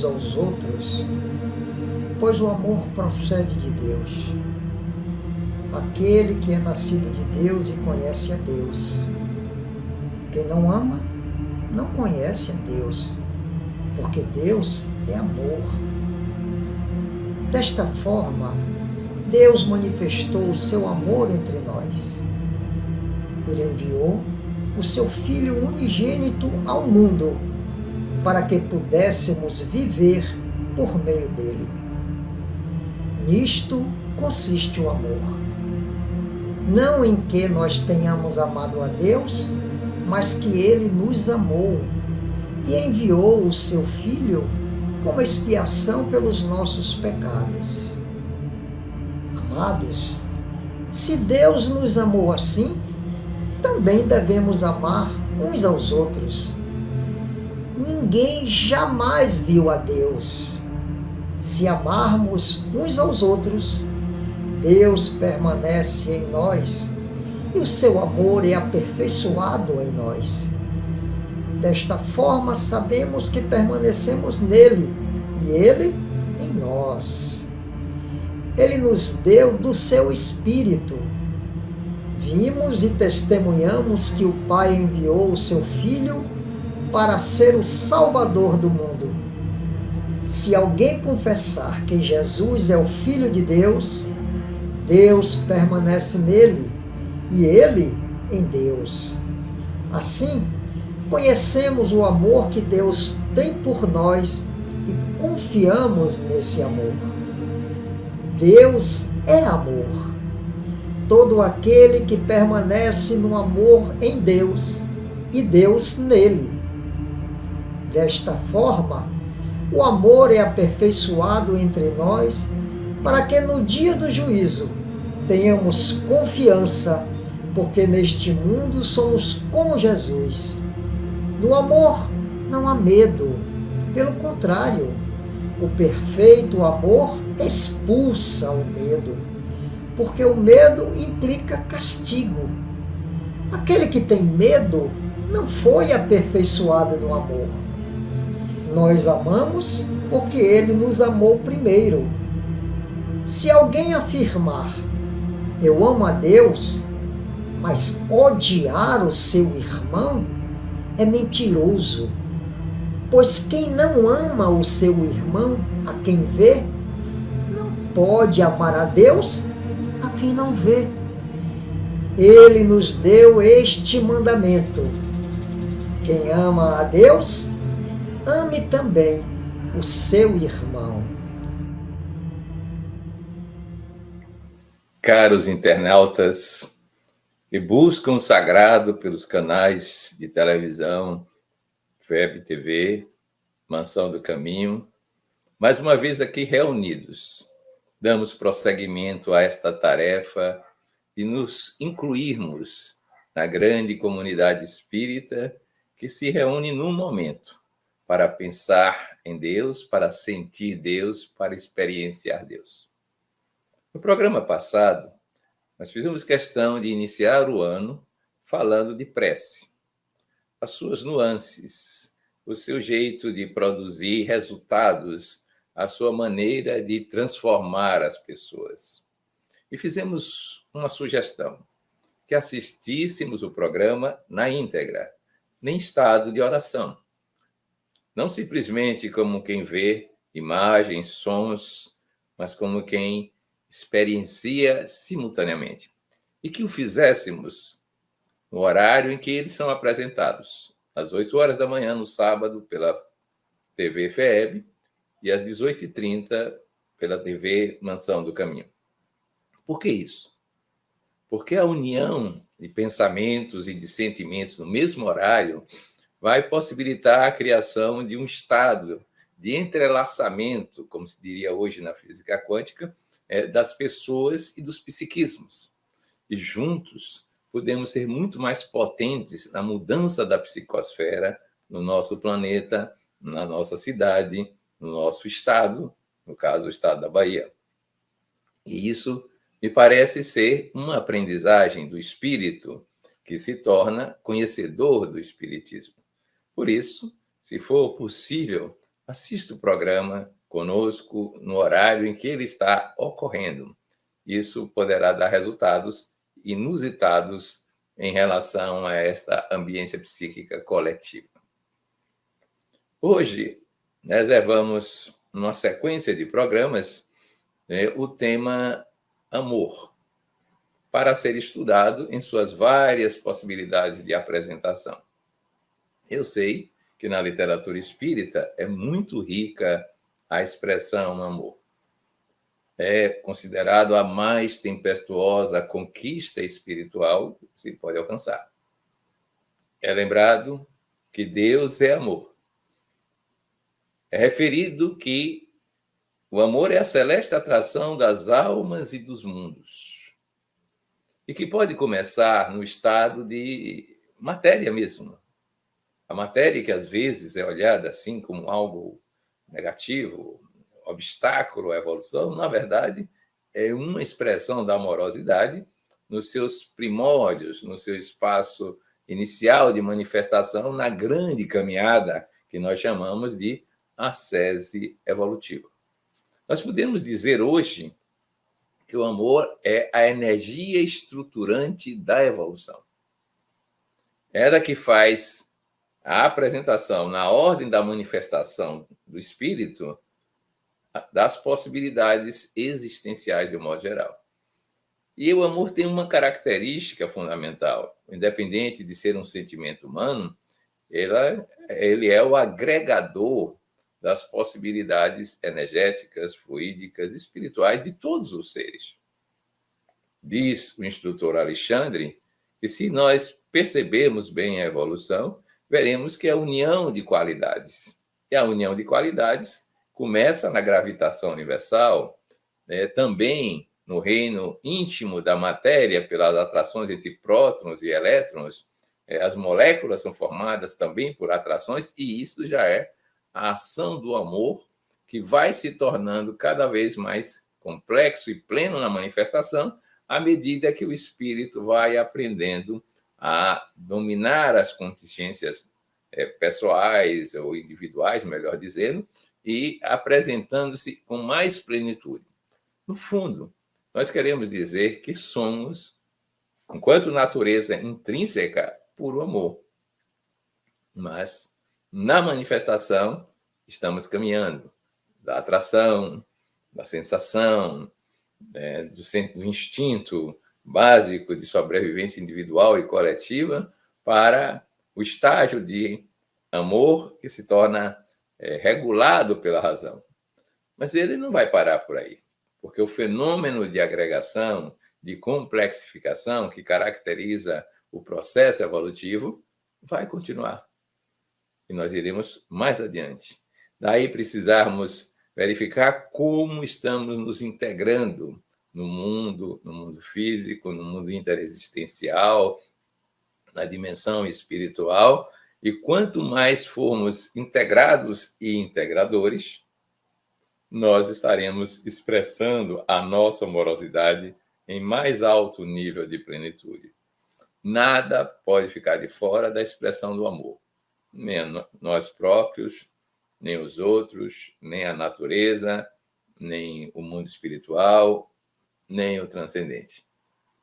uns aos outros, pois o amor procede de Deus. Aquele que é nascido de Deus e conhece a Deus. Quem não ama, não conhece a Deus, porque Deus é amor. Desta forma, Deus manifestou o seu amor entre nós. Ele enviou o seu Filho unigênito ao mundo para que pudéssemos viver por meio dele. Nisto consiste o amor. Não em que nós tenhamos amado a Deus, mas que ele nos amou e enviou o seu Filho como expiação pelos nossos pecados. Amados, se Deus nos amou assim, também devemos amar uns aos outros. Ninguém jamais viu a Deus. Se amarmos uns aos outros, Deus permanece em nós e o seu amor é aperfeiçoado em nós. Desta forma, sabemos que permanecemos nele e ele em nós. Ele nos deu do seu Espírito. Vimos e testemunhamos que o Pai enviou o seu Filho para ser o Salvador do mundo. Se alguém confessar que Jesus é o Filho de Deus, Deus permanece nele e ele em Deus. Assim, conhecemos o amor que Deus tem por nós e confiamos nesse amor. Deus é amor. Todo aquele que permanece no amor em Deus e Deus nele. Desta forma, o amor é aperfeiçoado entre nós para que no dia do juízo tenhamos confiança, porque neste mundo somos como Jesus. No amor não há medo, pelo contrário, o perfeito amor expulsa o medo, porque o medo implica castigo. Aquele que tem medo não foi aperfeiçoado no amor. Nós amamos porque ele nos amou primeiro. Se alguém afirmar, eu amo a Deus, mas odiar o seu irmão, é mentiroso. Pois quem não ama o seu irmão, a quem vê, não pode amar a Deus, a quem não vê. Ele nos deu este mandamento: quem ama a Deus, ame também o seu irmão. Caros internautas que buscam o sagrado pelos canais de televisão, Web TV, Mansão do Caminho, mais uma vez aqui reunidos, damos prosseguimento a esta tarefa de nos incluirmos na grande comunidade espírita que se reúne num momento para pensar em Deus, para sentir Deus, para experienciar Deus. No programa passado, nós fizemos questão de iniciar o ano falando de prece, as suas nuances, o seu jeito de produzir resultados, a sua maneira de transformar as pessoas. E fizemos uma sugestão, que assistíssemos o programa na íntegra, em estado de oração. Não simplesmente como quem vê imagens, sons, mas como quem experiencia simultaneamente. E que o fizéssemos no horário em que eles são apresentados, às 8 horas da manhã, no sábado, pela TV FEB, e às 18h30, pela TV Mansão do Caminho. Por que isso? Porque a união de pensamentos e de sentimentos no mesmo horário vai possibilitar a criação de um estado de entrelaçamento, como se diria hoje na física quântica, das pessoas e dos psiquismos. E juntos podemos ser muito mais potentes na mudança da psicosfera no nosso planeta, na nossa cidade, no nosso estado, no caso, o estado da Bahia. E isso me parece ser uma aprendizagem do espírito que se torna conhecedor do espiritismo. Por isso, se for possível, assista o programa conosco no horário em que ele está ocorrendo. Isso poderá dar resultados inusitados em relação a esta ambiência psíquica coletiva. Hoje, reservamos uma sequência de programas, o tema amor, para ser estudado em suas várias possibilidades de apresentação. Eu sei que na literatura espírita é muito rica a expressão amor. É considerado a mais tempestuosa conquista espiritual que se pode alcançar. É lembrado que Deus é amor. É referido que o amor é a celeste atração das almas e dos mundos. E que pode começar no estado de matéria mesmo. A matéria que às vezes é olhada assim como algo negativo, obstáculo à evolução, na verdade, é uma expressão da amorosidade nos seus primórdios, no seu espaço inicial de manifestação, na grande caminhada que nós chamamos de ascese evolutiva. Nós podemos dizer hoje que o amor é a energia estruturante da evolução. Ela que faz a apresentação na ordem da manifestação do espírito das possibilidades existenciais de um modo geral. E o amor tem uma característica fundamental. Independente de ser um sentimento humano, ele é o agregador das possibilidades energéticas, fluídicas, espirituais de todos os seres. Diz o instrutor Alexandre que, se nós percebermos bem a evolução, veremos que é a união de qualidades. E a união de qualidades começa na gravitação universal, também no reino íntimo da matéria, pelas atrações entre prótons e elétrons. As moléculas são formadas também por atrações, e isso já é a ação do amor, que vai se tornando cada vez mais complexo e pleno na manifestação, à medida que o espírito vai aprendendo a dominar as contingências pessoais ou individuais, melhor dizendo, e apresentando-se com mais plenitude. No fundo, nós queremos dizer que somos, enquanto natureza intrínseca, puro amor. Mas, na manifestação, estamos caminhando da atração, da sensação, do instinto básico de sobrevivência individual e coletiva para o estágio de amor que se torna regulado pela razão. Mas ele não vai parar por aí, porque o fenômeno de agregação, de complexificação que caracteriza o processo evolutivo vai continuar. E nós iremos mais adiante. Daí precisarmos verificar como estamos nos integrando no mundo físico, no mundo interexistencial, na dimensão espiritual, e quanto mais formos integrados e integradores, nós estaremos expressando a nossa amorosidade em mais alto nível de plenitude. Nada pode ficar de fora da expressão do amor. Nem nós próprios, nem os outros, nem a natureza, nem o mundo espiritual, nem o transcendente.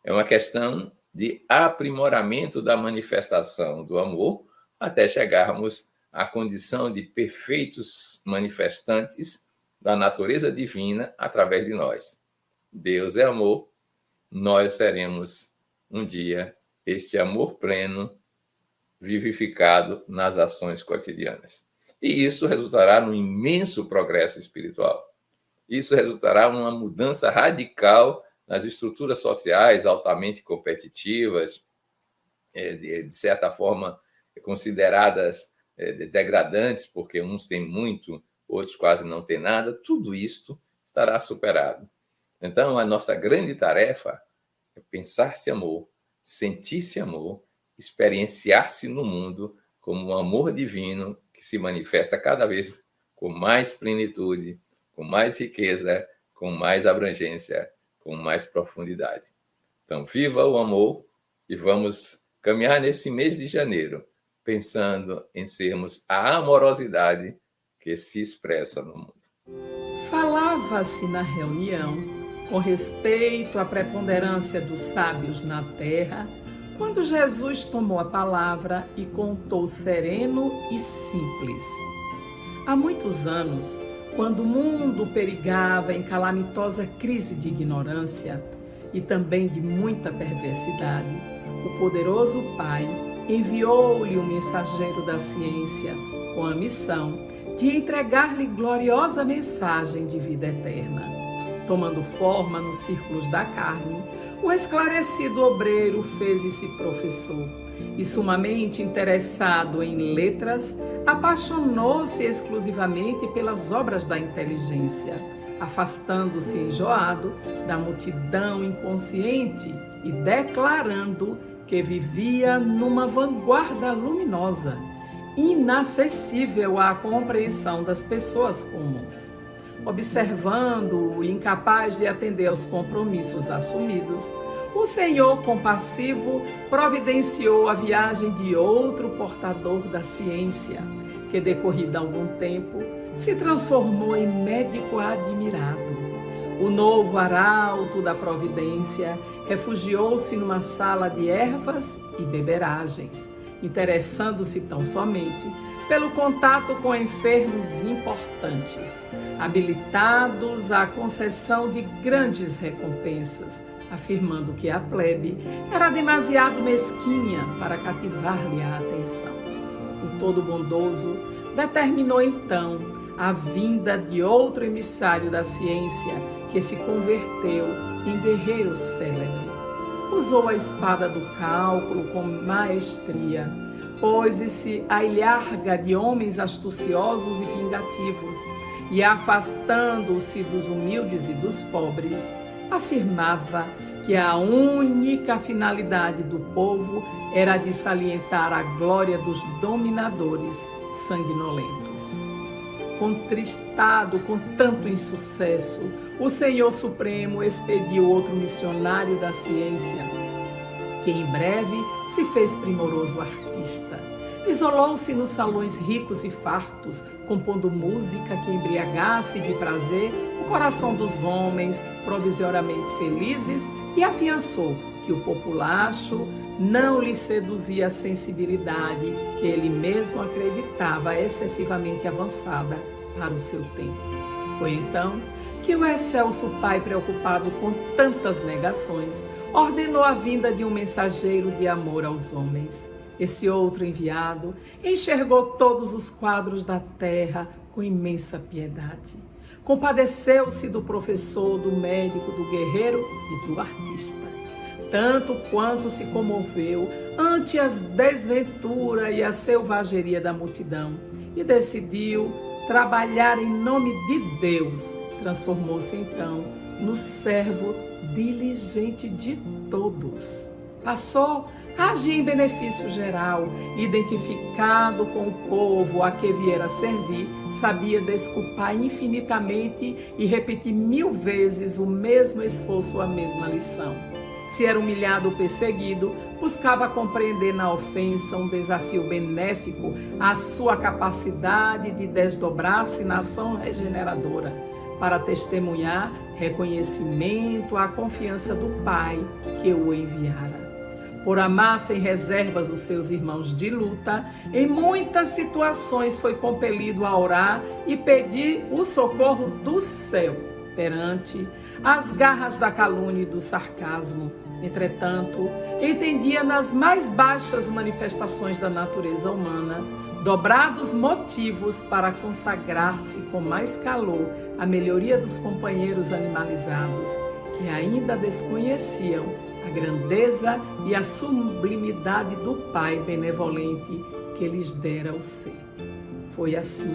É uma questão de aprimoramento da manifestação do amor até chegarmos à condição de perfeitos manifestantes da natureza divina através de nós. Deus é amor, nós seremos um dia este amor pleno vivificado nas ações cotidianas. E isso resultará num imenso progresso espiritual. Isso resultará numa mudança radical nas estruturas sociais altamente competitivas, de certa forma consideradas degradantes, porque uns têm muito, outros quase não têm nada. Tudo isto estará superado. Então, a nossa grande tarefa é pensar-se amor, sentir-se amor, experienciar-se no mundo como um amor divino que se manifesta cada vez com mais plenitude, com mais riqueza, com mais abrangência, com mais profundidade. Então, viva o amor e vamos caminhar nesse mês de janeiro, pensando em sermos a amorosidade que se expressa no mundo. Falava-se na reunião, com respeito à preponderância dos sábios na terra, quando Jesus tomou a palavra e contou sereno e simples. Há muitos anos, quando o mundo perigava em calamitosa crise de ignorância e também de muita perversidade, o poderoso Pai enviou-lhe um mensageiro da ciência com a missão de entregar-lhe gloriosa mensagem de vida eterna. Tomando forma nos círculos da carne, o esclarecido obreiro fez-se professor e, sumamente interessado em letras, apaixonou-se exclusivamente pelas obras da inteligência, afastando-se enjoado da multidão inconsciente e declarando que vivia numa vanguarda luminosa, inacessível à compreensão das pessoas comuns. Observando-o incapaz de atender aos compromissos assumidos, o Senhor compassivo providenciou a viagem de outro portador da ciência, que, decorrido algum tempo, se transformou em médico admirado. O novo arauto da providência refugiou-se numa sala de ervas e beberagens, interessando-se tão somente pelo contato com enfermos importantes, habilitados à concessão de grandes recompensas, afirmando que a plebe era demasiado mesquinha para cativar-lhe a atenção. O Todo-Bondoso determinou então a vinda de outro emissário da ciência que se converteu em guerreiro célebre. Usou a espada do cálculo com maestria, pôs-se à ilharga de homens astuciosos e vingativos, e afastando-se dos humildes e dos pobres, afirmava que a única finalidade do povo era de salientar a glória dos dominadores sanguinolentos. Contristado com tanto insucesso, o Senhor Supremo expediu outro missionário da ciência, que em breve se fez primoroso artista. Isolou-se nos salões ricos e fartos, compondo música que embriagasse de prazer o coração dos homens provisoriamente felizes, e afiançou que o populacho não lhe seduzia a sensibilidade que ele mesmo acreditava excessivamente avançada para o seu tempo. Foi então que o excelso Pai, preocupado com tantas negações, ordenou a vinda de um mensageiro de amor aos homens. Esse outro enviado enxergou todos os quadros da terra com imensa piedade. Compadeceu-se do professor, do médico, do guerreiro e do artista, tanto quanto se comoveu ante as desventuras e a selvageria da multidão, e decidiu trabalhar em nome de Deus. Transformou-se então no servo diligente de todos. Passou a agir em benefício geral, identificado com o povo a que viera servir, sabia desculpar infinitamente e repetir 1000 vezes o mesmo esforço, a mesma lição. Se era humilhado ou perseguido, buscava compreender na ofensa um desafio benéfico à sua capacidade de desdobrar-se na ação regeneradora, para testemunhar reconhecimento à confiança do Pai que o enviara. Por amar sem reservas os seus irmãos de luta, em muitas situações foi compelido a orar e pedir o socorro do céu perante as garras da calúnia e do sarcasmo. Entretanto, entendia nas mais baixas manifestações da natureza humana dobrados motivos para consagrar-se com mais calor à melhoria dos companheiros animalizados, que ainda desconheciam a grandeza e a sublimidade do Pai benevolente que lhes dera o ser. Foi assim,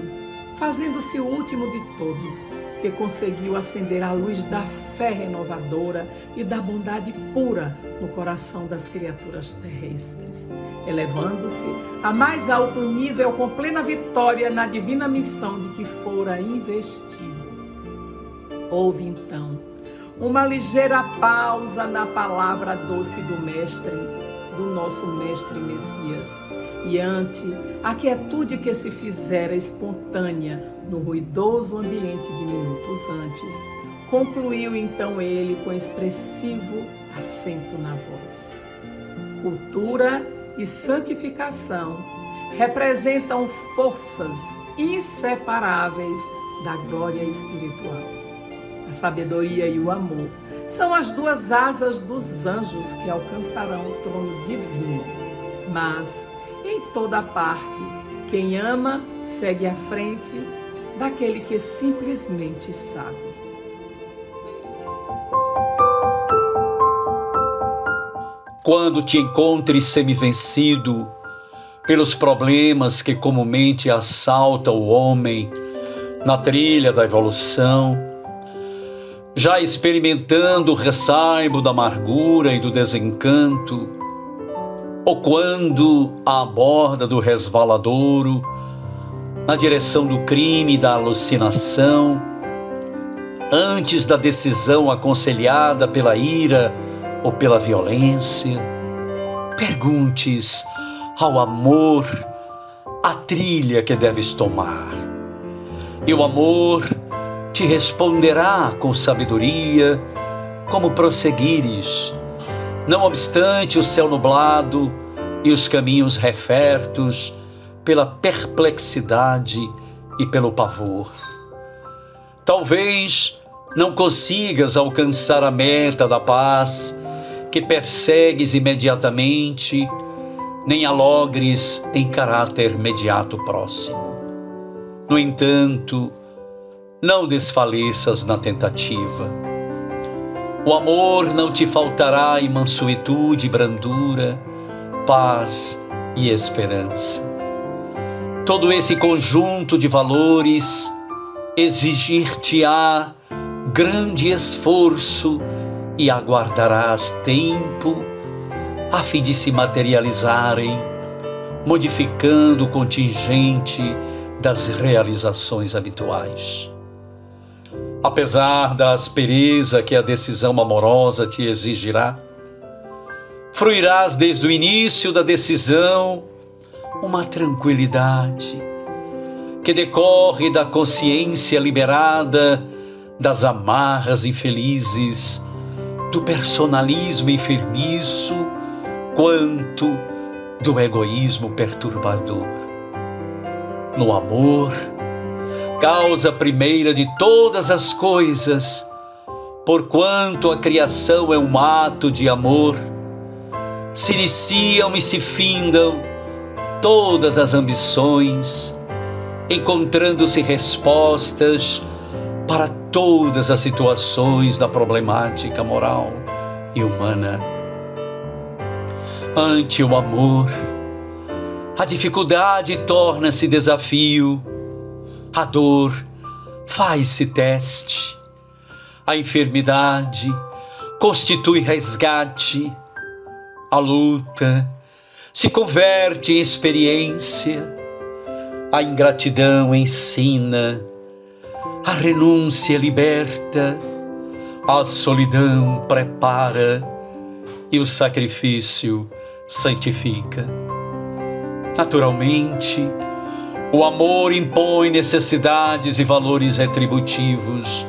fazendo-se o último de todos, que conseguiu acender a luz da fé renovadora e da bondade pura no coração das criaturas terrestres, elevando-se a mais alto nível com plena vitória na divina missão de que fora investido. Houve então uma ligeira pausa na palavra doce do Mestre, do nosso Mestre Messias, e ante a quietude que se fizera espontânea no ruidoso ambiente de minutos antes, concluiu então ele com expressivo acento na voz: cultura e santificação representam forças inseparáveis da glória espiritual. A sabedoria e o amor são as duas asas dos anjos que alcançarão o trono divino. Mas, em toda parte, quem ama segue à frente daquele que simplesmente sabe. Quando te encontres semi-vencido pelos problemas que comumente assaltam o homem na trilha da evolução, já experimentando o ressaimo da amargura e do desencanto, ou quando à borda do resvaladouro, na direção do crime e da alucinação, antes da decisão aconselhada pela ira ou pela violência, perguntes ao amor a trilha que deves tomar. E o amor te responderá com sabedoria como prosseguires, não obstante o céu nublado e os caminhos refertos pela perplexidade e pelo pavor. Talvez não consigas alcançar a meta da paz que persegues imediatamente, nem a logres em caráter imediato próximo. No entanto, não desfaleças na tentativa. O amor não te faltará em mansuetude e brandura, paz e esperança. Todo esse conjunto de valores exigir-te-á grande esforço e aguardarás tempo a fim de se materializarem, modificando o contingente das realizações habituais. Apesar da aspereza que a decisão amorosa te exigirá, fruirás desde o início da decisão uma tranquilidade que decorre da consciência liberada das amarras infelizes, do personalismo enfermiço, quanto do egoísmo perturbador. No amor, causa primeira de todas as coisas, porquanto a criação é um ato de amor, se iniciam e se findam todas as ambições, encontrando-se respostas para todas as situações da problemática moral e humana. Ante o amor, a dificuldade torna-se desafio, a dor faz-se teste, a enfermidade constitui resgate, a luta se converte em experiência, a ingratidão ensina, a renúncia liberta, a solidão prepara e o sacrifício santifica. Naturalmente, o amor impõe necessidades e valores retributivos,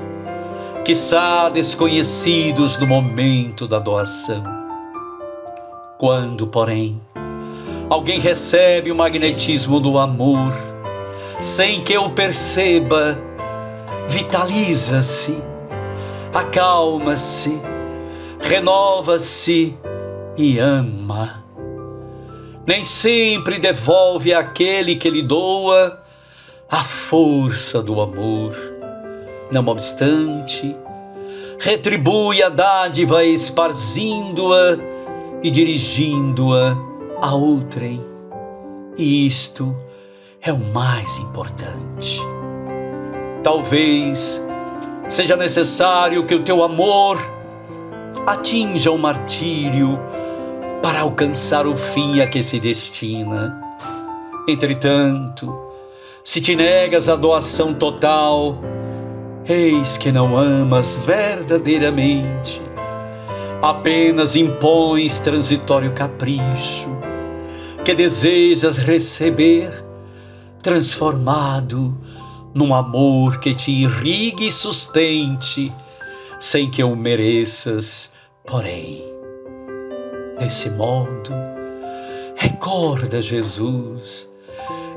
quiçá desconhecidos no momento da doação. Quando, porém, alguém recebe o magnetismo do amor, sem que o perceba, vitaliza-se, acalma-se, renova-se e ama. Nem sempre devolve àquele que lhe doa a força do amor. Não obstante, retribui a dádiva esparzindo-a e dirigindo-a a outrem. E isto é o mais importante. Talvez seja necessário que o teu amor atinja o martírio para alcançar o fim a que se destina. Entretanto, se te negas a doação total, eis que não amas verdadeiramente, apenas impões transitório capricho, que desejas receber, transformado num amor que te irrigue e sustente, sem que o mereças, porém. Desse modo, recorda Jesus,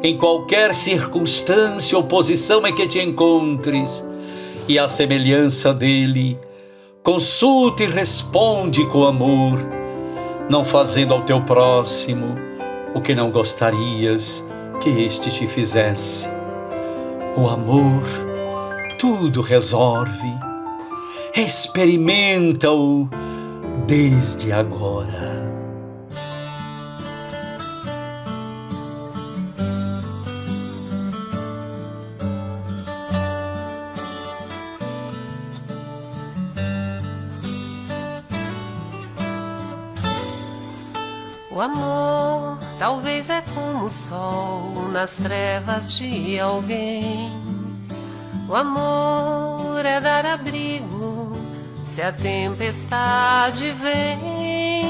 em qualquer circunstância ou posição em que te encontres, e à semelhança dele, consulta e responde com amor, não fazendo ao teu próximo o que não gostarias que este te fizesse. O amor tudo resolve. Experimenta-o desde agora. O amor talvez é como o sol nas trevas de alguém. O amor é dar abrigo se a tempestade vem.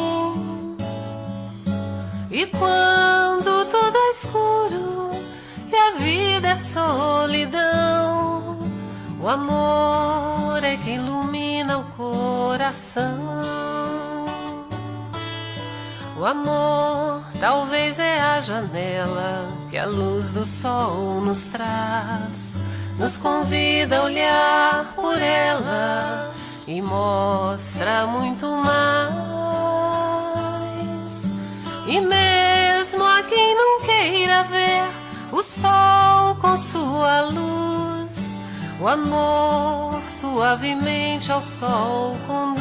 E quando tudo é escuro e a vida é solidão, o amor é que ilumina o coração. O amor talvez é a janela que a luz do sol nos traz, nos convida a olhar por ela e mostra muito mais. E mesmo a quem não queira ver o sol com sua luz, o amor suavemente ao sol conduz.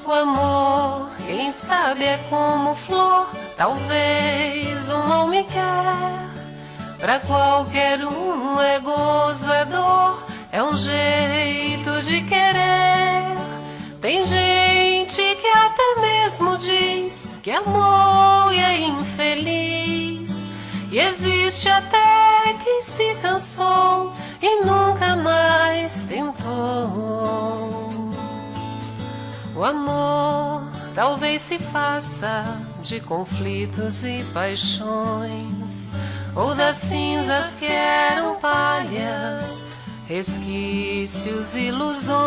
O amor, quem sabe, é como flor, talvez o mal me quer. Pra qualquer um é gozo, é dor, é um jeito de querer. Tem gente que até mesmo diz que amou e é infeliz. E existe até quem se cansou e nunca mais tentou. O amor talvez se faça de conflitos e paixões, ou das cinzas que eram palhas, resquícios, ilusões.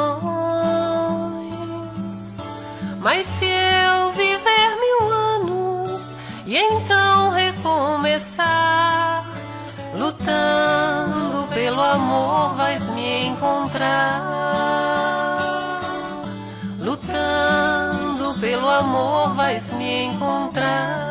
Mas se eu viver 1000 anos e então recomeçar, lutando pelo amor vais me encontrar. Lutando pelo amor vais me encontrar.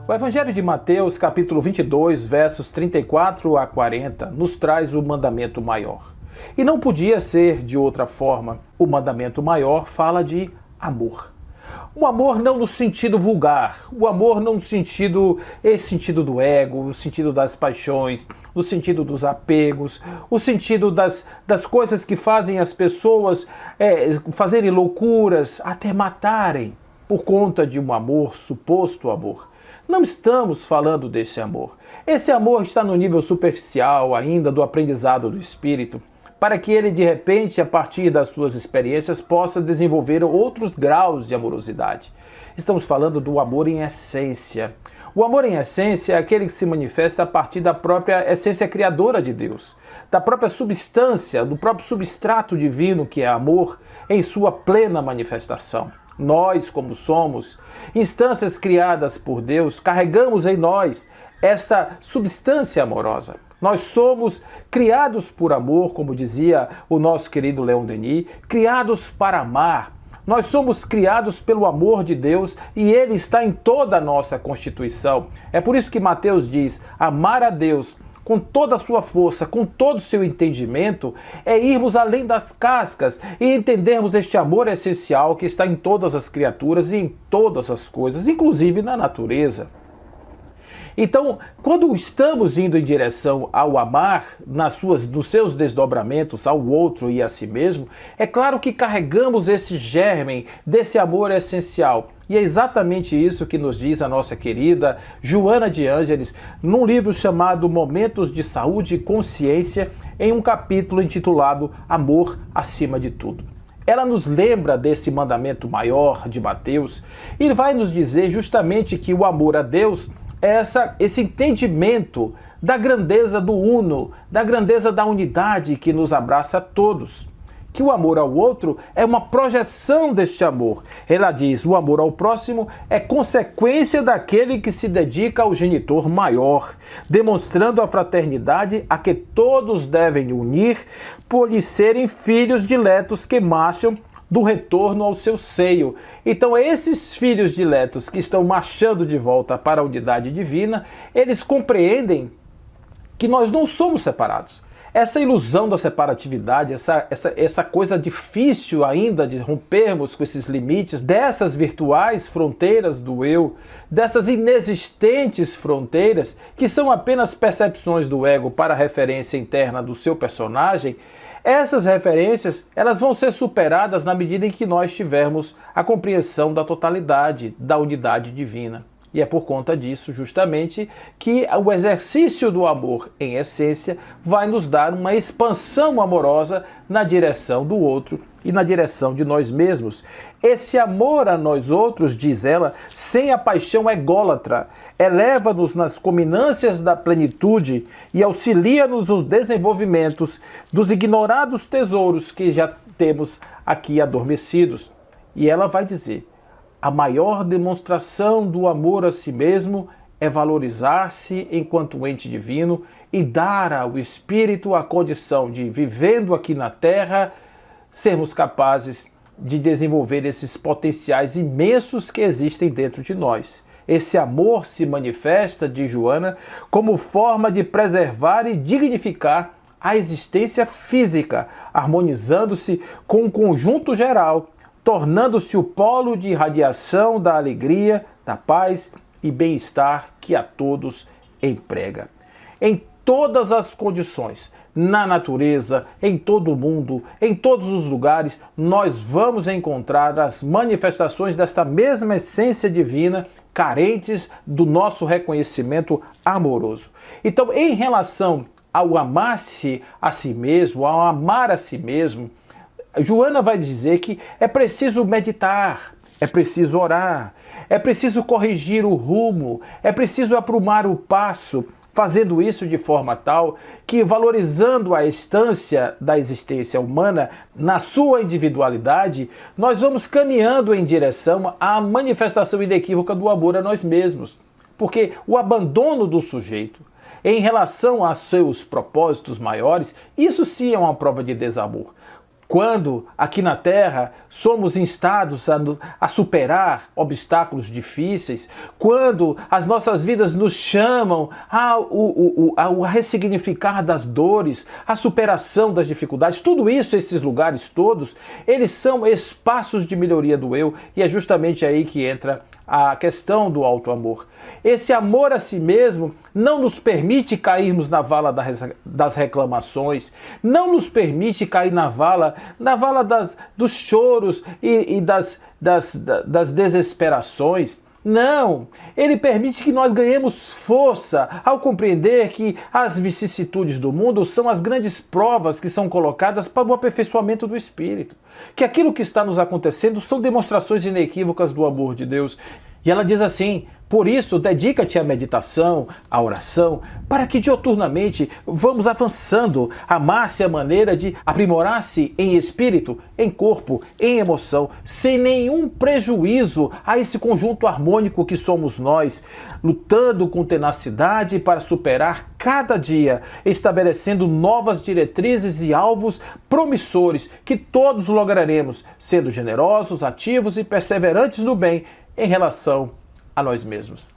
O Evangelho de Mateus, capítulo 22, versos 34 a 40, nos traz o mandamento maior. E não podia ser de outra forma. O mandamento maior fala de amor. O amor não no sentido vulgar, o amor não no sentido, esse sentido do ego, o sentido das paixões, o sentido dos apegos, o sentido das coisas que fazem as pessoas fazerem loucuras, até matarem por conta de um amor, suposto amor. Não estamos falando desse amor. Esse amor está no nível superficial ainda do aprendizado do espírito, para que ele, de repente, a partir das suas experiências, possa desenvolver outros graus de amorosidade. Estamos falando do amor em essência. O amor em essência é aquele que se manifesta a partir da própria essência criadora de Deus, da própria substância, do próprio substrato divino que é amor, em sua plena manifestação. Nós, como somos, instâncias criadas por Deus, carregamos em nós esta substância amorosa. Nós somos criados por amor, como dizia o nosso querido Leon Denis, criados para amar. Nós somos criados pelo amor de Deus e ele está em toda a nossa constituição. É por isso que Mateus diz, amar a Deus com toda a sua força, com todo o seu entendimento, é irmos além das cascas e entendermos este amor essencial que está em todas as criaturas e em todas as coisas, inclusive na natureza. Então, quando estamos indo em direção ao amar, nos seus desdobramentos ao outro e a si mesmo, é claro que carregamos esse germe desse amor essencial. E é exatamente isso que nos diz a nossa querida Joana de Ângeles, num livro chamado Momentos de Saúde e Consciência, em um capítulo intitulado Amor acima de tudo. Ela nos lembra desse mandamento maior de Mateus e vai nos dizer justamente que o amor a Deus é esse entendimento da grandeza do uno, da grandeza da unidade que nos abraça a todos. Que o amor ao outro é uma projeção deste amor. Ela diz, o amor ao próximo é consequência daquele que se dedica ao genitor maior, demonstrando a fraternidade a que todos devem unir por lhes serem filhos diletos que marcham do retorno ao seu seio. Então esses filhos diletos que estão marchando de volta para a unidade divina, eles compreendem que nós não somos separados. Essa ilusão da separatividade, essa coisa difícil ainda de rompermos com esses limites, dessas virtuais fronteiras do eu, dessas inexistentes fronteiras, que são apenas percepções do ego para a referência interna do seu personagem, essas referências elas vão ser superadas na medida em que nós tivermos a compreensão da totalidade, da unidade divina. E é por conta disso, justamente, que o exercício do amor, em essência, vai nos dar uma expansão amorosa na direção do outro e na direção de nós mesmos. Esse amor a nós outros, diz ela, sem a paixão ególatra, eleva-nos nas culminâncias da plenitude e auxilia-nos nos desenvolvimentos dos ignorados tesouros que já temos aqui adormecidos. E ela vai dizer, a maior demonstração do amor a si mesmo é valorizar-se enquanto ente divino e dar ao espírito a condição de, vivendo aqui na Terra, sermos capazes de desenvolver esses potenciais imensos que existem dentro de nós. Esse amor se manifesta, diz Joana, como forma de preservar e dignificar a existência física, harmonizando-se com o conjunto geral, tornando-se o polo de irradiação da alegria, da paz e bem-estar que a todos emprega. Em todas as condições, na natureza, em todo o mundo, em todos os lugares, nós vamos encontrar as manifestações desta mesma essência divina, carentes do nosso reconhecimento amoroso. Então, em relação ao amar-se a si mesmo, ao amar a si mesmo, Joana vai dizer que é preciso meditar, é preciso orar, é preciso corrigir o rumo, é preciso aprumar o passo, fazendo isso de forma tal que, valorizando a instância da existência humana na sua individualidade, nós vamos caminhando em direção à manifestação inequívoca do amor a nós mesmos. Porque o abandono do sujeito em relação a seus propósitos maiores, isso sim é uma prova de desamor. Quando, aqui na Terra, somos instados a superar obstáculos difíceis, quando as nossas vidas nos chamam ao ressignificar das dores, a superação das dificuldades, tudo isso, esses lugares todos, eles são espaços de melhoria do eu, e é justamente aí que entra a questão do auto-amor. Esse amor a si mesmo não nos permite cairmos na vala das reclamações, não nos permite cair na vala dos choros e das desesperações. Não, ele permite que nós ganhemos força ao compreender que as vicissitudes do mundo são as grandes provas que são colocadas para o aperfeiçoamento do espírito. Que aquilo que está nos acontecendo são demonstrações inequívocas do amor de Deus. E ela diz assim, por isso, dedica-te à meditação, à oração, para que dioturnamente vamos avançando, amar-se a maneira de aprimorar-se em espírito, em corpo, em emoção, sem nenhum prejuízo a esse conjunto harmônico que somos nós, lutando com tenacidade para superar cada dia, estabelecendo novas diretrizes e alvos promissores que todos lograremos, sendo generosos, ativos e perseverantes no bem em relação a nós mesmos.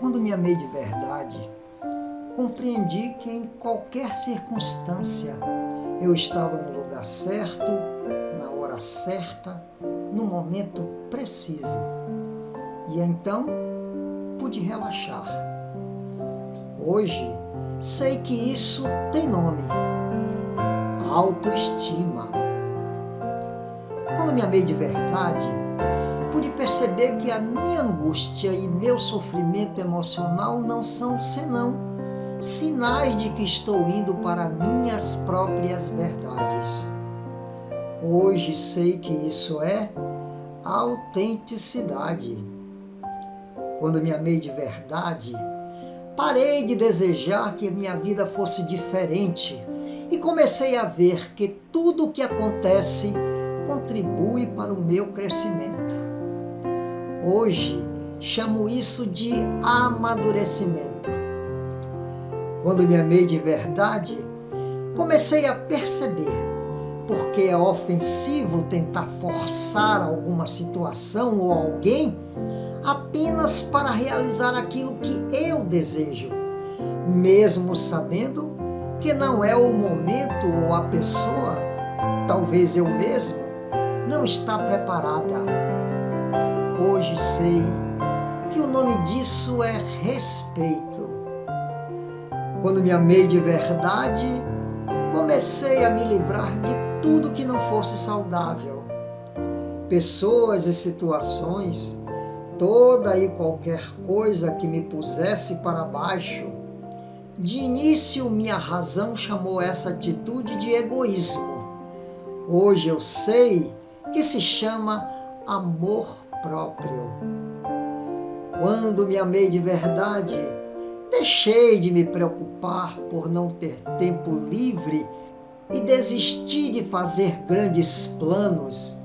Quando me amei de verdade, compreendi que em qualquer circunstância eu estava no lugar certo, na hora certa, no momento preciso. E então pude relaxar. Hoje, sei que isso tem nome: autoestima. Quando me amei de verdade, pude perceber que a minha angústia e meu sofrimento emocional não são senão sinais de que estou indo para minhas próprias verdades. Hoje sei que isso é autenticidade. Quando me amei de verdade, parei de desejar que minha vida fosse diferente e comecei a ver que tudo o que acontece contribui para o meu crescimento. Hoje chamo isso de amadurecimento. Quando me amei de verdade, comecei a perceber porque é ofensivo tentar forçar alguma situação ou alguém apenas para realizar aquilo que eu desejo, mesmo sabendo que não é o momento ou a pessoa, talvez eu mesmo, não está preparada. Hoje sei que o nome disso é respeito. Quando me amei de verdade, comecei a me livrar de tudo que não fosse saudável. Pessoas e situações, toda e qualquer coisa que me pusesse para baixo. De início, minha razão chamou essa atitude de egoísmo. Hoje eu sei que se chama amor próprio. Quando me amei de verdade, deixei de me preocupar por não ter tempo livre e desisti de fazer grandes planos.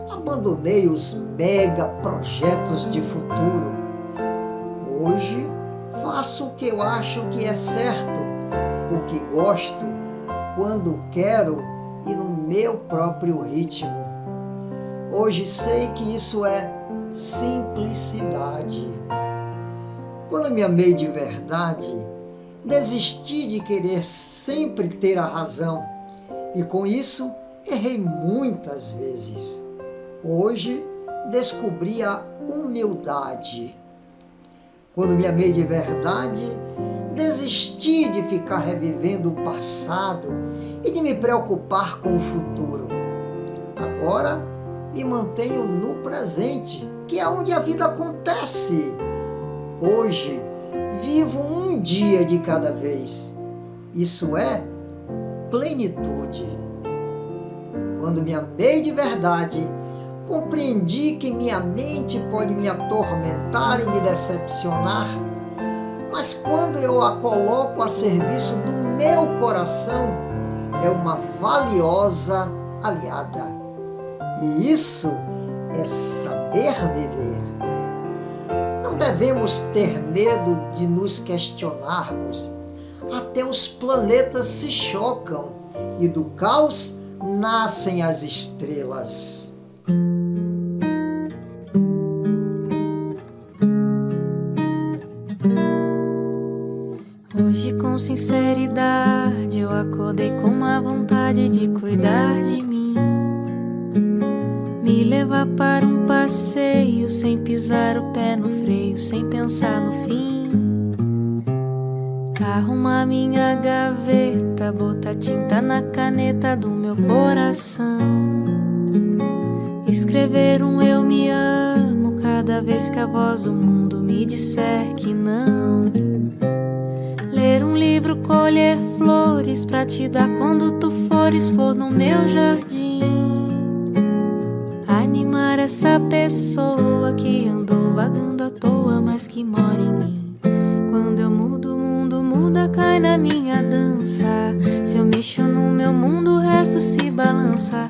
Abandonei os mega projetos de futuro. Hoje faço o que eu acho que é certo, o que gosto, quando quero e no meu próprio ritmo. Hoje sei que isso é simplicidade. Quando me amei de verdade, desisti de querer sempre ter a razão e com isso errei muitas vezes. Hoje descobri a humildade. Quando me amei de verdade, desisti de ficar revivendo o passado e de me preocupar com o futuro. Agora me mantenho no presente, que é onde a vida acontece. Hoje vivo um dia de cada vez. Isso é plenitude. Quando me amei de verdade, compreendi que minha mente pode me atormentar e me decepcionar, mas quando eu a coloco a serviço do meu coração, é uma valiosa aliada. E isso é saber viver. Não devemos ter medo de nos questionarmos. Até os planetas se chocam e do caos nascem as estrelas. Hoje com sinceridade eu acordei com uma vontade de cuidar de mim, me levar para um passeio sem pisar o pé no freio, sem pensar no fim, arrumar minha gaveta, botar tinta na caneta do meu coração, escrever um eu me amo cada vez que a voz do mundo me disser que não, ler um livro, colher flores pra te dar quando tu fores flor no meu jardim, animar essa pessoa que andou vagando à toa, mas que mora em mim. Quando eu mudo, o mundo muda, cai na minha dança. Se eu mexo no meu mundo, o resto se balança.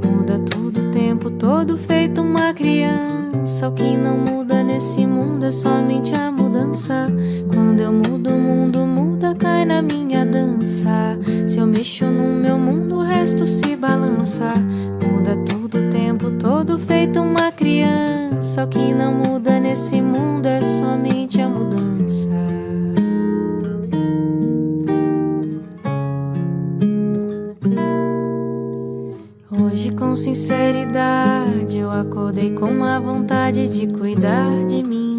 Muda tudo o tempo todo, feito uma criança. O que não muda nesse mundo é somente a mudança. Quando eu mudo, o mundo muda, cai na minha dança. Se eu mexo no meu mundo, o resto se balança. Muda tudo o tempo todo, feito uma criança. O que não muda nesse mundo é somente a mudança. Hoje com sinceridade eu acordei com uma vontade de cuidar de mim,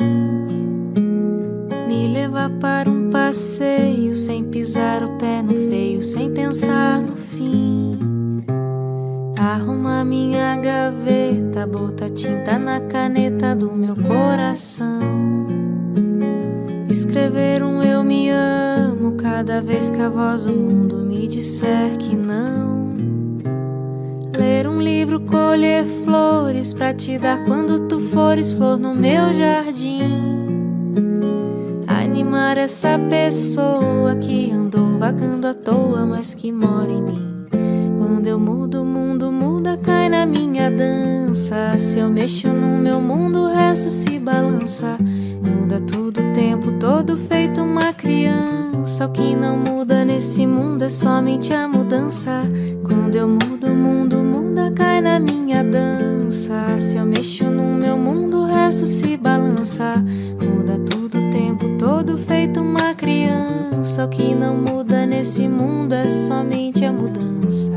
me levar para um passeio passeio, sem pisar o pé no freio, sem pensar no fim. Arruma minha gaveta, bota tinta na caneta do meu coração. Escrever um eu me amo cada vez que a voz do mundo me disser que não. Ler um livro, colher flores pra te dar quando tu fores flor no meu jardim. Animar essa pessoa que andou vagando à toa, mas que mora em mim. Quando eu mudo, o mundo muda, cai na minha dança. Se eu mexo no meu mundo, o resto se balança. Muda tudo o tempo todo, feito uma criança. O que não muda nesse mundo é somente a mudança. Quando eu mudo, o mundo muda, cai na minha dança. Se eu mexo no meu mundo, o resto se balança. Muda tudo o tempo todo, feito uma criança. O que não muda nesse mundo é somente a mudança.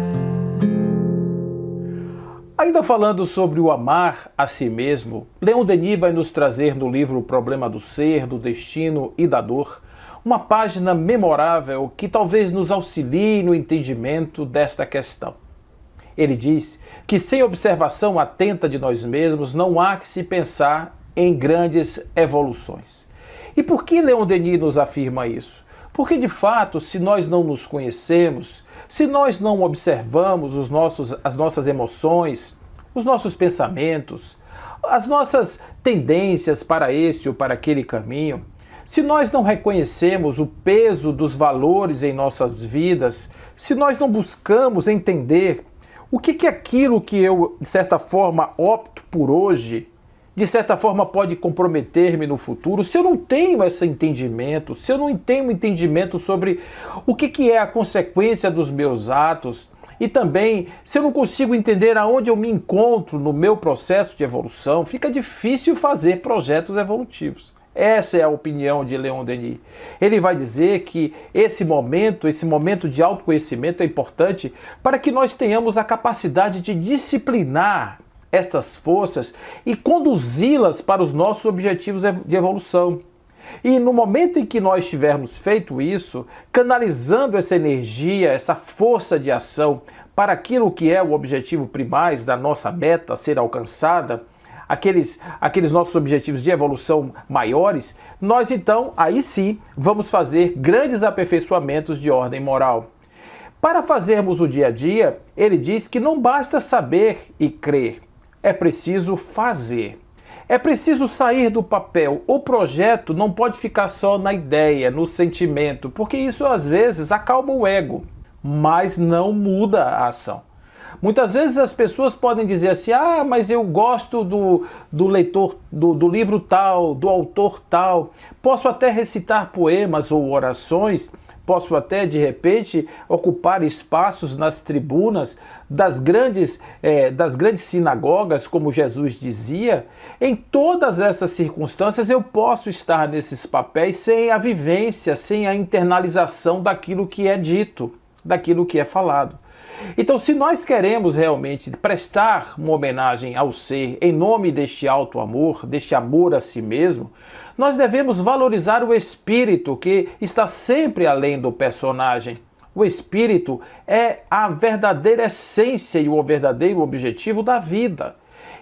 Ainda falando sobre o amar a si mesmo, Leon Denis vai nos trazer no livro O Problema do Ser, do Destino e da Dor, uma página memorável que talvez nos auxilie no entendimento desta questão. Ele diz que sem observação atenta de nós mesmos não há que se pensar em grandes evoluções. E por que Leon Denis nos afirma isso? Porque, de fato, se nós não nos conhecemos, se nós não observamos as nossas emoções, os nossos pensamentos, as nossas tendências para esse ou para aquele caminho, se nós não reconhecemos o peso dos valores em nossas vidas, se nós não buscamos entender o que é aquilo que eu, de certa forma, opto por hoje, de certa forma pode comprometer-me no futuro, se eu não tenho esse entendimento, se eu não tenho entendimento sobre o que é a consequência dos meus atos, e também se eu não consigo entender aonde eu me encontro no meu processo de evolução, fica difícil fazer projetos evolutivos. Essa é a opinião de Leon Denis. Ele vai dizer que esse momento de autoconhecimento é importante para que nós tenhamos a capacidade de disciplinar estas forças e conduzi-las para os nossos objetivos de evolução. E no momento em que nós tivermos feito isso, canalizando essa energia, essa força de ação para aquilo que é o objetivo primário da nossa meta a ser alcançada, aqueles nossos objetivos de evolução maiores, nós então, aí sim, vamos fazer grandes aperfeiçoamentos de ordem moral. Para fazermos o dia a dia, ele diz que não basta saber e crer, é preciso fazer. É preciso sair do papel. O projeto não pode ficar só na ideia, no sentimento, porque isso às vezes acalma o ego, mas não muda a ação. Muitas vezes as pessoas podem dizer assim, mas eu gosto do leitor, do livro tal, do autor tal, posso até recitar poemas ou orações, posso até, de repente, ocupar espaços nas tribunas das grandes sinagogas, como Jesus dizia. Em todas essas circunstâncias eu posso estar nesses papéis sem a vivência, sem a internalização daquilo que é dito, daquilo que é falado. Então, se nós queremos realmente prestar uma homenagem ao ser em nome deste alto amor, deste amor a si mesmo, nós devemos valorizar o espírito que está sempre além do personagem. O espírito é a verdadeira essência e o verdadeiro objetivo da vida.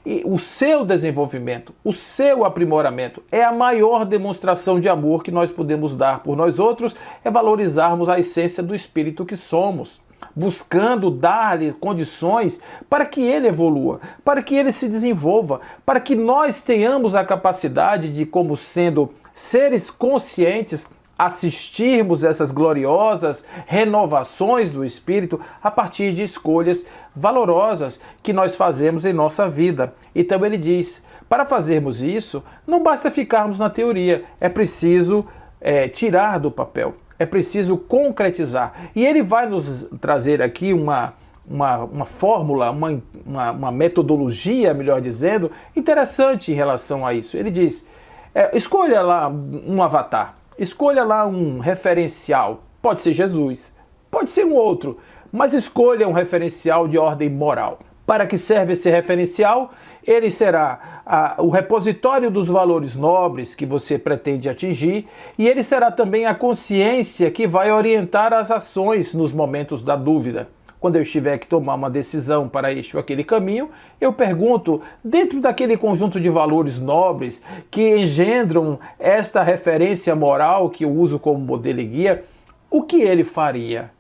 E o seu desenvolvimento, o seu aprimoramento é a maior demonstração de amor que nós podemos dar por nós outros, é valorizarmos a essência do espírito que somos, buscando dar-lhe condições para que ele evolua, para que ele se desenvolva, para que nós tenhamos a capacidade de, como sendo seres conscientes, assistirmos essas gloriosas renovações do espírito a partir de escolhas valorosas que nós fazemos em nossa vida. Então ele diz, para fazermos isso, não basta ficarmos na teoria, é preciso tirar do papel. É preciso concretizar. E ele vai nos trazer aqui uma fórmula, uma metodologia, melhor dizendo, interessante em relação a isso. Ele diz, escolha lá um avatar, escolha lá um referencial. Pode ser Jesus, pode ser um outro, mas escolha um referencial de ordem moral. Para que serve esse referencial? Ele será o repositório dos valores nobres que você pretende atingir, e ele será também a consciência que vai orientar as ações nos momentos da dúvida. Quando eu estiver que tomar uma decisão para este ou aquele caminho, eu pergunto, dentro daquele conjunto de valores nobres que engendram esta referência moral que eu uso como modelo e guia, o que ele faria?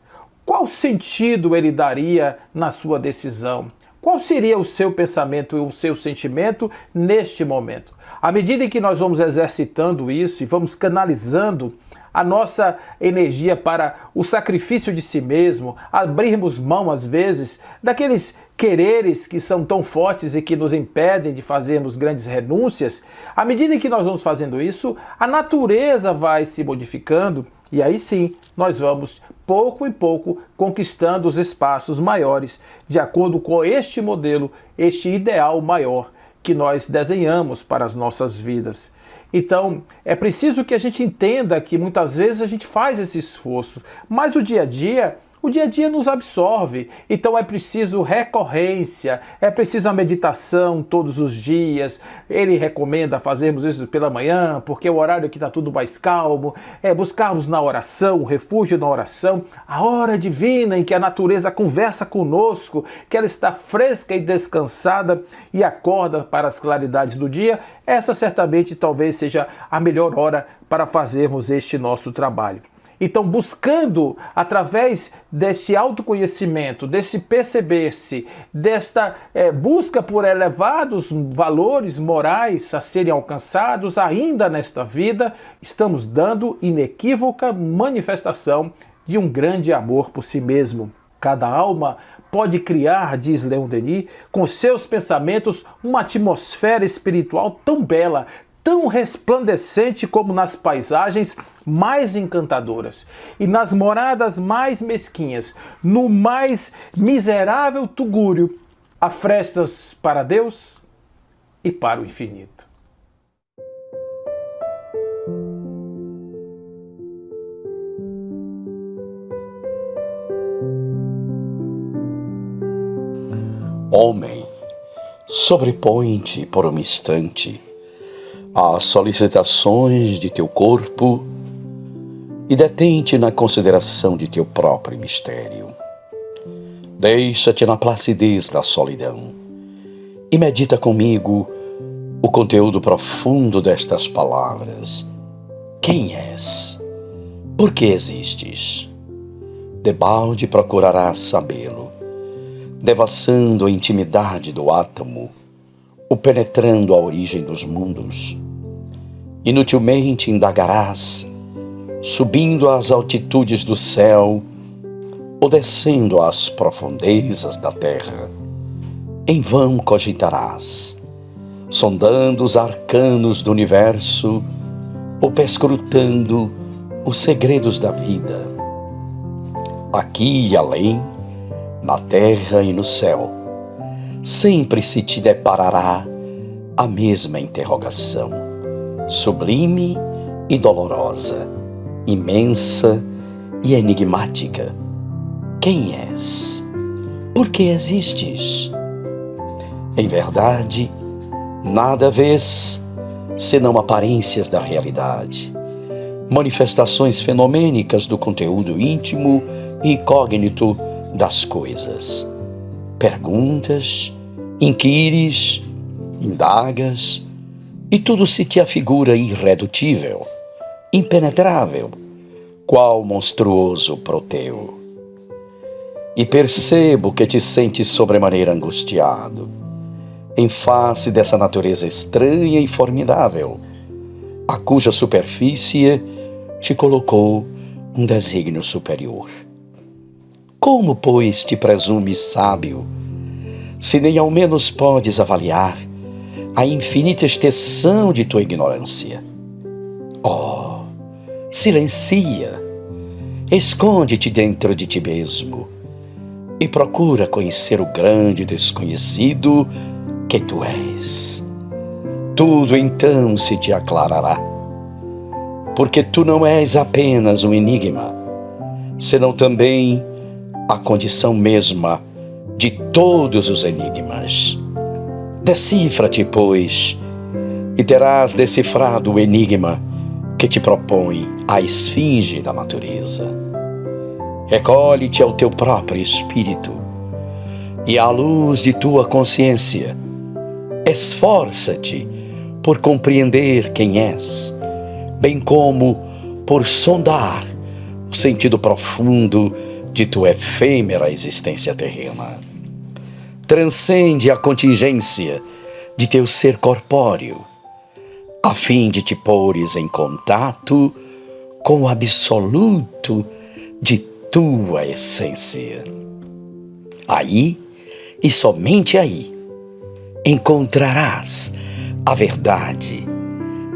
Qual sentido ele daria na sua decisão? Qual seria o seu pensamento e o seu sentimento neste momento? À medida em que nós vamos exercitando isso e vamos canalizando a nossa energia para o sacrifício de si mesmo, abrirmos mão, às vezes, daqueles quereres que são tão fortes e que nos impedem de fazermos grandes renúncias, à medida em que nós vamos fazendo isso, a natureza vai se modificando e aí sim nós vamos, pouco em pouco, conquistando os espaços maiores, de acordo com este modelo, este ideal maior que nós desenhamos para as nossas vidas. Então, é preciso que a gente entenda que muitas vezes a gente faz esse esforço, mas o dia a dia nos absorve. Então é preciso recorrência, é preciso a meditação todos os dias. Ele recomenda fazermos isso pela manhã, porque é o horário que está tudo mais calmo, buscarmos na oração, o refúgio na oração, a hora divina em que a natureza conversa conosco, que ela está fresca e descansada e acorda para as claridades do dia. Essa certamente talvez seja a melhor hora para fazermos este nosso trabalho. Então, buscando, através deste autoconhecimento, desse perceber-se, desta busca por elevados valores morais a serem alcançados ainda nesta vida, estamos dando inequívoca manifestação de um grande amor por si mesmo. Cada alma pode criar, diz Leon Denis, com seus pensamentos, uma atmosfera espiritual tão bela, tão resplandecente como nas paisagens mais encantadoras e nas moradas mais mesquinhas, no mais miserável tugúrio, há frestas para Deus e para o infinito. Homem, sobrepõe-te por um instante às solicitações de teu corpo e detente na consideração de teu próprio mistério. Deixa-te na placidez da solidão e medita comigo o conteúdo profundo destas palavras. Quem és? Por que existes? Debalde procurarás sabê-lo, devassando a intimidade do átomo, ou penetrando a origem dos mundos. Inutilmente indagarás, subindo às altitudes do céu ou descendo às profundezas da terra. Em vão cogitarás, sondando os arcanos do universo ou perscrutando os segredos da vida. Aqui e além, na terra e no céu, sempre se te deparará a mesma interrogação, sublime e dolorosa, imensa e enigmática. Quem és? Por que existes? Em verdade, nada vês senão aparências da realidade, manifestações fenomênicas do conteúdo íntimo e incógnito das coisas. Perguntas, inquires, indagas, e tudo se te afigura irredutível, impenetrável, qual monstruoso Proteu. E percebo que te sentes sobremaneira angustiado, em face dessa natureza estranha e formidável, a cuja superfície te colocou um desígnio superior. Como, pois, te presumes sábio, se nem ao menos podes avaliar a infinita extensão de tua ignorância? Oh, silencia, esconde-te dentro de ti mesmo e procura conhecer o grande desconhecido que tu és. Tudo então se te aclarará, porque tu não és apenas um enigma, senão também a condição mesma de todos os enigmas. Decifra-te, pois, e terás decifrado o enigma que te propõe a esfinge da natureza. Recolhe-te ao teu próprio espírito e, à luz de tua consciência, esforça-te por compreender quem és, bem como por sondar o sentido profundo de tua efêmera existência terrena. Transcende a contingência de teu ser corpóreo, a fim de te pôres em contato com o absoluto de tua essência. Aí, e somente aí, encontrarás a verdade,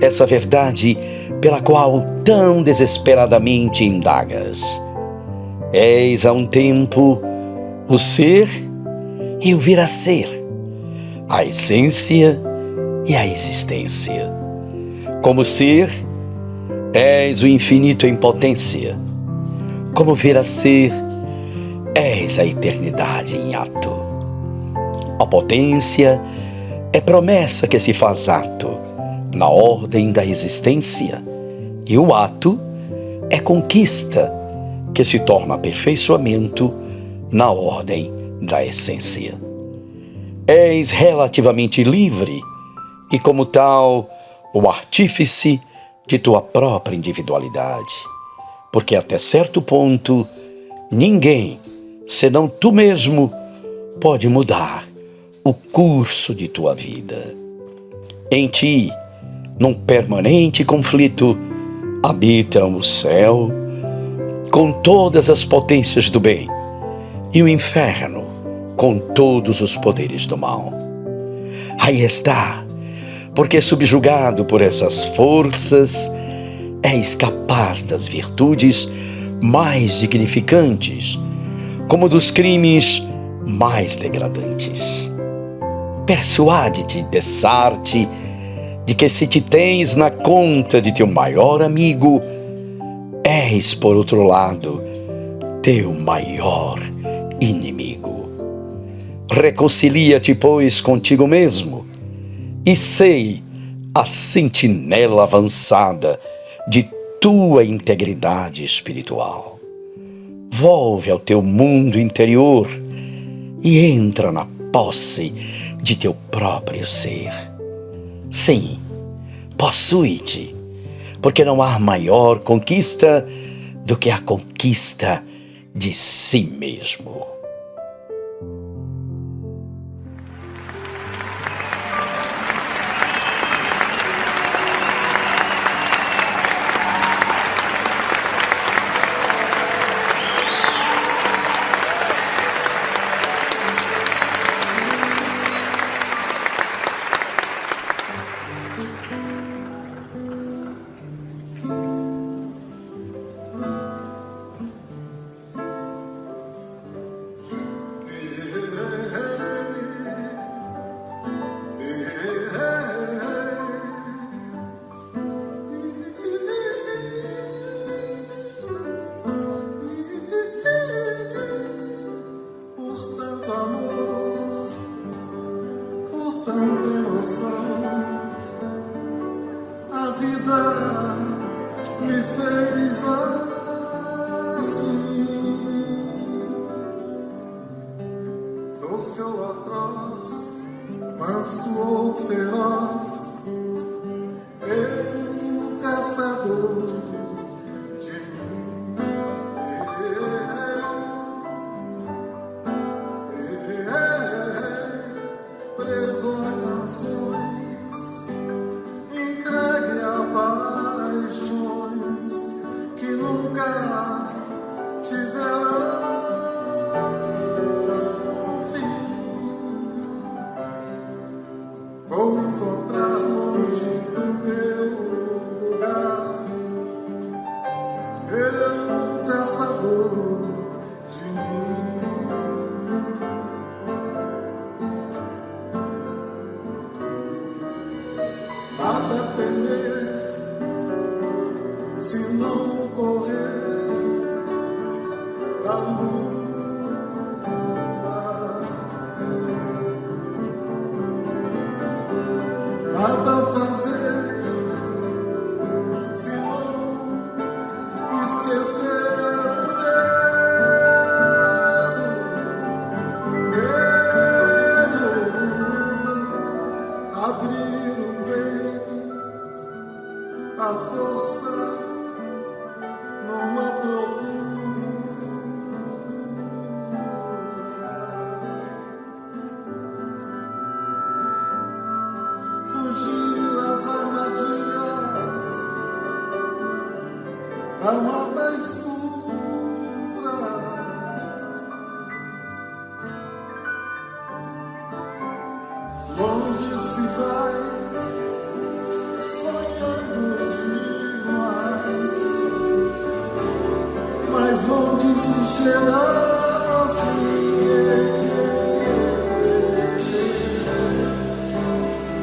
essa verdade pela qual tão desesperadamente indagas. És a um tempo o ser e o vir a ser, a essência e a existência. Como ser, és o infinito em potência. Como vir a ser, és a eternidade em ato. A potência é promessa que se faz ato na ordem da existência, e o ato é conquista que se torna aperfeiçoamento na ordem da essência. És relativamente livre e, como tal, o artífice de tua própria individualidade, porque até certo ponto ninguém, senão tu mesmo, pode mudar o curso de tua vida. Em ti, num permanente conflito, habitam o céu com todas as potências do bem e o inferno com todos os poderes do mal. Aí está, porque subjugado por essas forças, és capaz das virtudes mais dignificantes, como dos crimes mais degradantes. Persuade-te, dessarte, de que se te tens na conta de teu maior amigo, és, por outro lado, teu maior inimigo. Reconcilia-te, pois, contigo mesmo, e sei a sentinela avançada de tua integridade espiritual. Volve ao teu mundo interior e entra na posse de teu próprio ser. Sim, possui-te, porque não há maior conquista do que a conquista de si mesmo. Me fez assim, doce ou atroz, manso ou feroz, eu caçador de mim, preso a canções, entregue a paixões que nunca tiverão fim. Vou encontrar longe do meu lugar a força numa procura. Fugir às armadilhas da mata escura. Longe se vai, sonhando demais, mas onde se chega assim,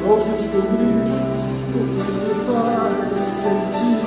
vou descobrir o que me faz sentir.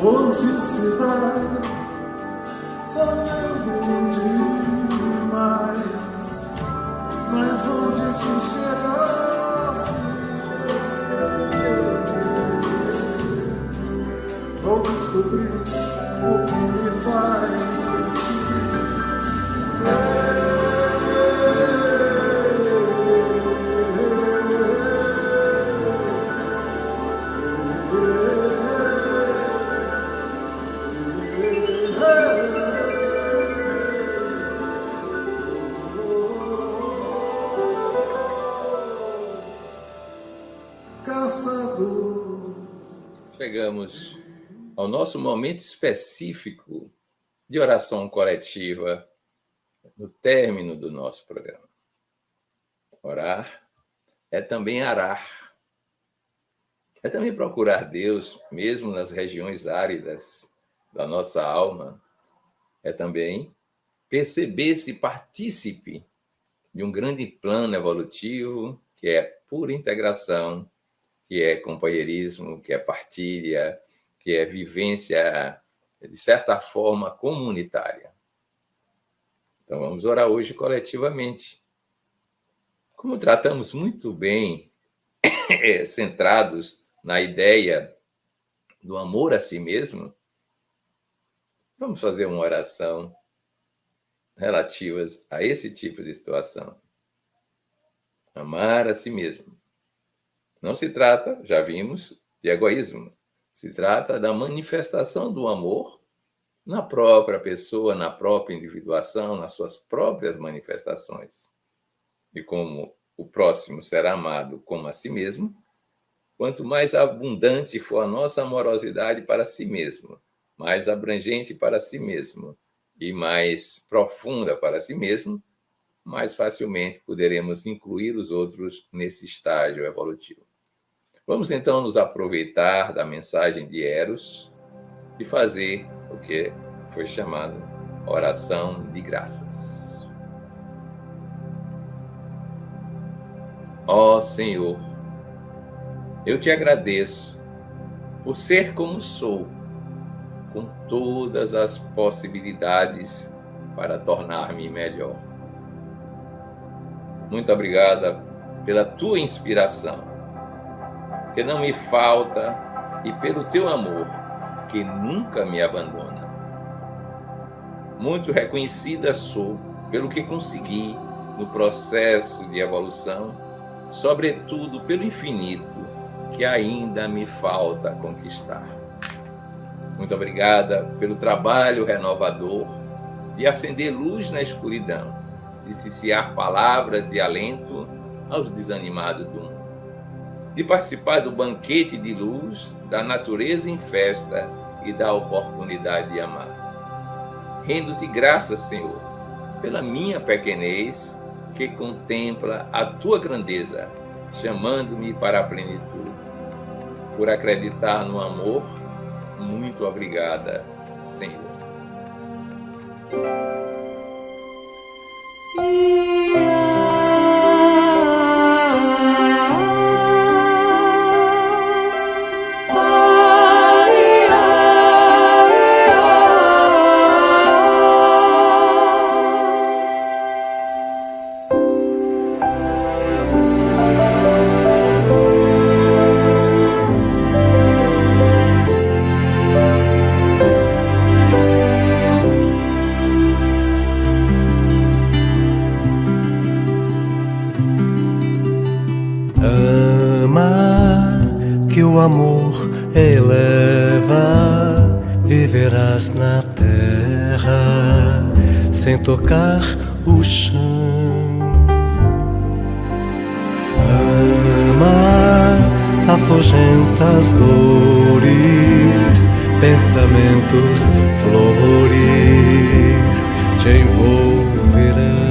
Onde se vai, sonhando demais, mas onde se chega assim, vou descobrir o que me faz sentir. Chegamos ao nosso momento específico de oração coletiva no término do nosso programa. Orar é também arar. É também procurar Deus, mesmo nas regiões áridas da nossa alma. É também perceber-se partícipe de um grande plano evolutivo que é pura integração, que é companheirismo, que é partilha, que é vivência, de certa forma, comunitária. Então, vamos orar hoje coletivamente. Como tratamos muito bem, centrados na ideia do amor a si mesmo, vamos fazer uma oração relativas a esse tipo de situação. Amar a si mesmo. Não se trata, já vimos, de egoísmo. Se trata da manifestação do amor na própria pessoa, na própria individuação, nas suas próprias manifestações. E como o próximo será amado como a si mesmo, quanto mais abundante for a nossa amorosidade para si mesmo, mais abrangente para si mesmo e mais profunda para si mesmo, mais facilmente poderemos incluir os outros nesse estágio evolutivo. Vamos então nos aproveitar da mensagem de Eros e fazer o que foi chamado oração de graças. Ó Senhor, eu te agradeço por ser como sou, com todas as possibilidades para tornar-me melhor. Muito obrigada pela tua inspiração, que não me falta, e pelo teu amor, que nunca me abandona. Muito reconhecida sou pelo que consegui no processo de evolução, sobretudo pelo infinito que ainda me falta conquistar. Muito obrigada pelo trabalho renovador de acender luz na escuridão de ciciar palavras de alento aos desanimados do mundo, de participar do banquete de luz da natureza em festa e da oportunidade de amar. Rendo-te graças, Senhor, pela minha pequenez que contempla a tua grandeza, chamando-me para a plenitude. Por acreditar no amor, muito obrigada, Senhor. Que o amor eleva, viverás na terra sem tocar o chão. Ama, afugenta as dores, pensamentos, flores te envolverão.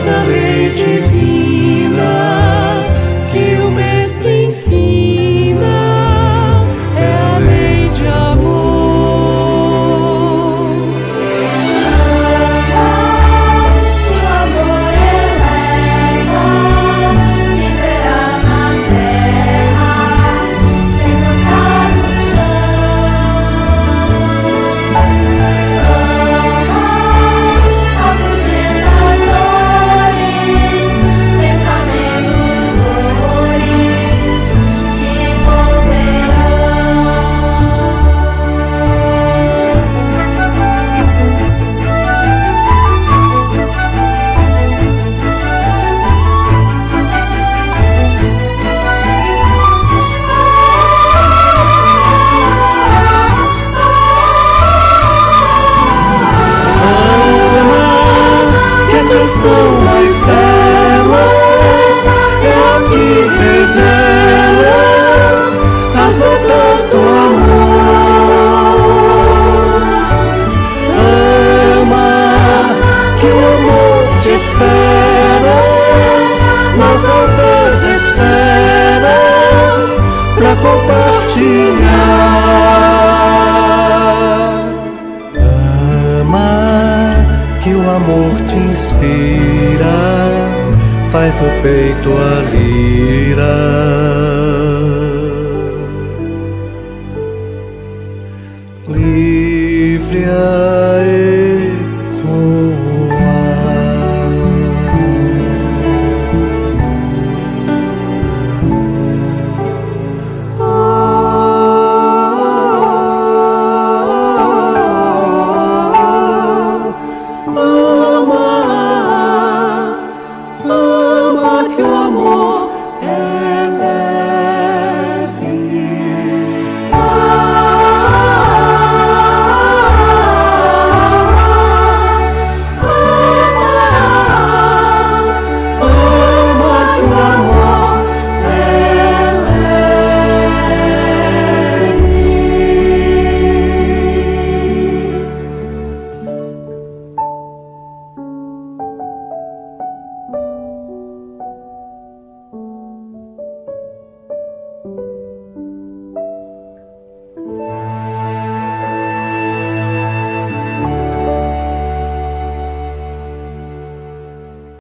A lei divina que o Mestre ensina é a lei de amor. Que o amor eleva, viverás na terra sem tocar no Mais bela é a que revela as letras do amor. Ama, que o amor te espera nas altas esferas pra compartilhar. Ama, que o amor te inspira, faz o peito a lira. Livre